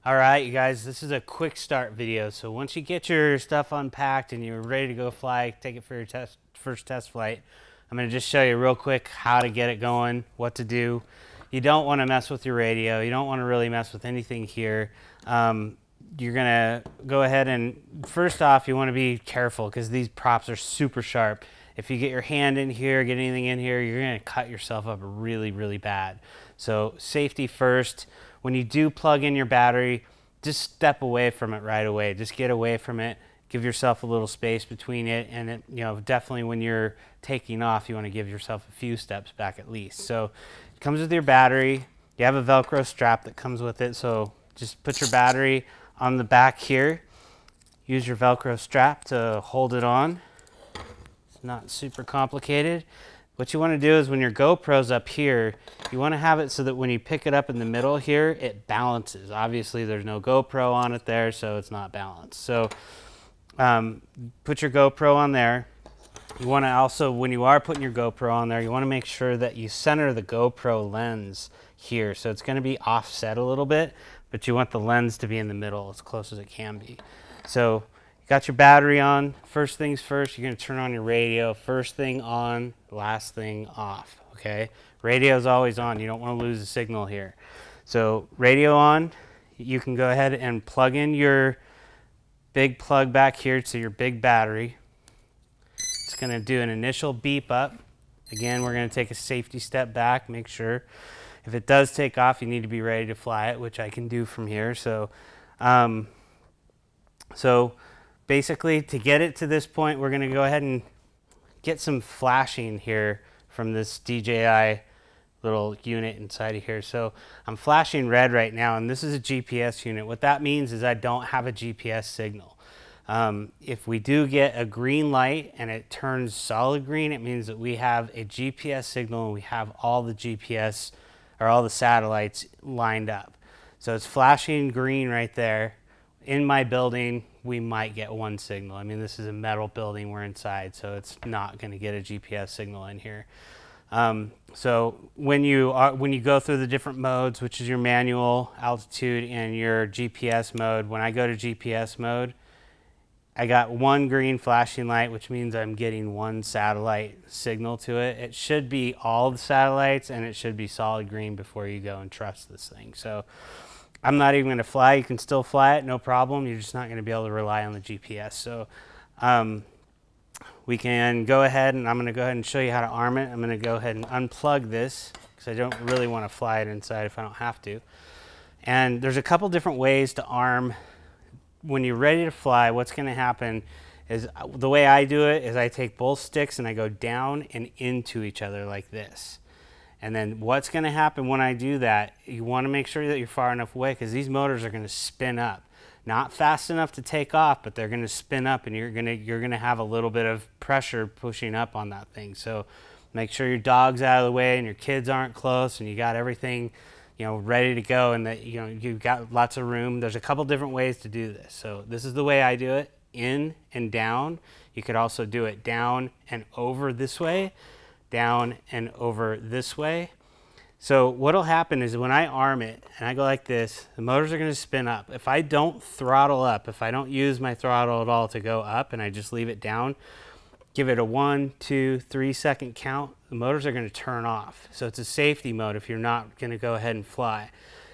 All right, you guys, this is a quick start video. So once you get your stuff unpacked and you're ready to go fly, take it for your first test flight, I'm going to just show you real quick how to get it going, what to do. You don't want to mess with your radio. You don't want to really mess with anything here. You're going to go ahead and, first off, you want to be careful because these props are super sharp. If you get your hand in here, get anything in here, you're going to cut yourself up really, really bad. So safety first. When you do plug in your battery, just step away from it right away. Just get away from it. Give yourself a little space between it, and it, definitely when you're taking off, you want to give yourself a few steps back at least. So it comes with your battery. You have a Velcro strap that comes with it, so just put your battery on the back here. Use your Velcro strap to hold it on. It's not super complicated. What you want to do is when your GoPro's up here, you want to have it so that when you pick it up in the middle here, it balances. Obviously, there's no GoPro on it there, so it's not balanced. So put your GoPro on there. You want to also, when you are putting your GoPro on there, you want to make sure that you center the GoPro lens here. So it's going to be offset a little bit, but you want the lens to be in the middle as close as it can be. So got your battery on. First things first, you're going to turn on your radio. First thing on, last thing off, okay? Radio's always on. You don't want to lose the signal here. So radio on, you can go ahead and plug in your big plug back here to your big battery. It's going to do an initial beep up. Again, we're going to take a safety step back, make sure. If it does take off, you need to be ready to fly it, which I can do from here. So, basically, to get it to this point, we're going to go ahead and get some flashing here from this DJI little unit inside of here. So I'm flashing red right now, and this is a GPS unit. What that means is I don't have a GPS signal. If we do get a green light and it turns solid green, it means that we have a GPS signal and we have all the GPS or all the satellites lined up. So it's flashing green right there. In my building, we might get one signal. I mean, this is a metal building we're inside, so it's not going to get a GPS signal in here. So when you go through the different modes, which is your manual, altitude, and your GPS mode, when I go to GPS mode, I got one green flashing light, which means I'm getting one satellite signal to it. It should be all the satellites, and it should be solid green before you go and trust this thing. So I'm not even going to fly. You can still fly it, no problem. You're just not going to be able to rely on the GPS. So we can go ahead, and I'm going to go ahead and show you how to arm it. I'm going to go ahead and unplug this because I don't really want to fly it inside if I don't have to. And there's a couple different ways to arm. When you're ready to fly, what's going to happen is the way I do it is I take both sticks and I go down and into each other like this. And then what's going to happen when I do that, you want to make sure that you're far enough away because these motors are going to spin up. Not fast enough to take off, but they're going to spin up, and you're going to have a little bit of pressure pushing up on that thing. So make sure your dog's out of the way and your kids aren't close and you got everything, ready to go, and that you've got lots of room. There's a couple different ways to do this. So this is the way I do it, in and down. You could also do it down and over this way, down and over this way. So what'll happen is when I arm it and I go like this, the motors are going to spin up. If I don't throttle up, if I don't use my throttle at all to go up and I just leave it down, give it a 1, 2, 3 second count, the motors are going to turn off. So it's a safety mode if you're not going to go ahead and fly.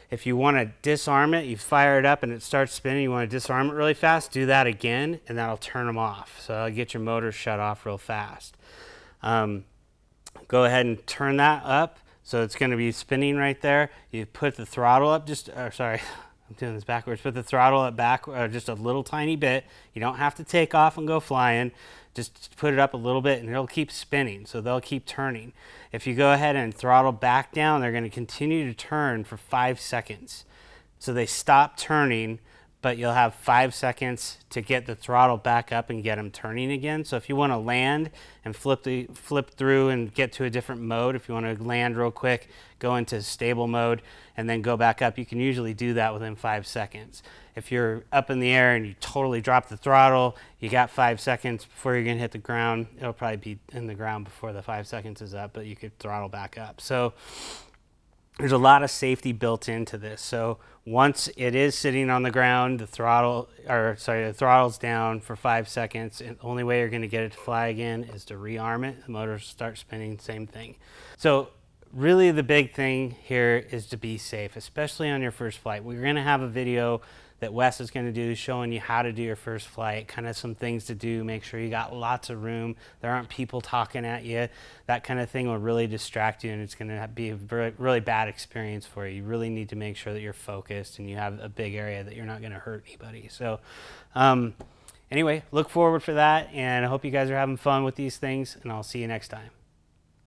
If you want to disarm it, you fire it up and it starts spinning, you want to disarm it really fast, do that again and that'll turn them off. So that'll get your motors shut off real fast. Go ahead and turn that up. So it's going to be spinning right there. You put the throttle up sorry, I'm doing this backwards. Put the throttle up back just a little tiny bit. You don't have to take off and go flying. Just put it up a little bit and it'll keep spinning. So they'll keep turning. If you go ahead and throttle back down, they're going to continue to turn for 5 seconds. So they stop turning, but you'll have 5 seconds to get the throttle back up and get them turning again. So if you want to land and flip through and get to a different mode, if you want to land real quick, go into stable mode and then go back up, you can usually do that within 5 seconds. If you're up in the air and you totally drop the throttle, you got 5 seconds before you're going to hit the ground. It'll probably be in the ground before the 5 seconds is up, but you could throttle back up. So there's a lot of safety built into this. So once it is sitting on the ground, the throttle's down for 5 seconds, and the only way you're going to get it to fly again is to rearm it. The motor starts spinning, same thing. So really the big thing here is to be safe, especially on your first flight. We're going to have a video that Wes is going to do showing you how to do your first flight, kind of some things to do, make sure you got lots of room, there aren't people talking at you. That kind of thing will really distract you, and it's going to be a really bad experience for you. You really need to make sure that you're focused and you have a big area that you're not going to hurt anybody. So anyway, look forward for that, and I hope you guys are having fun with these things, and I'll see you next time.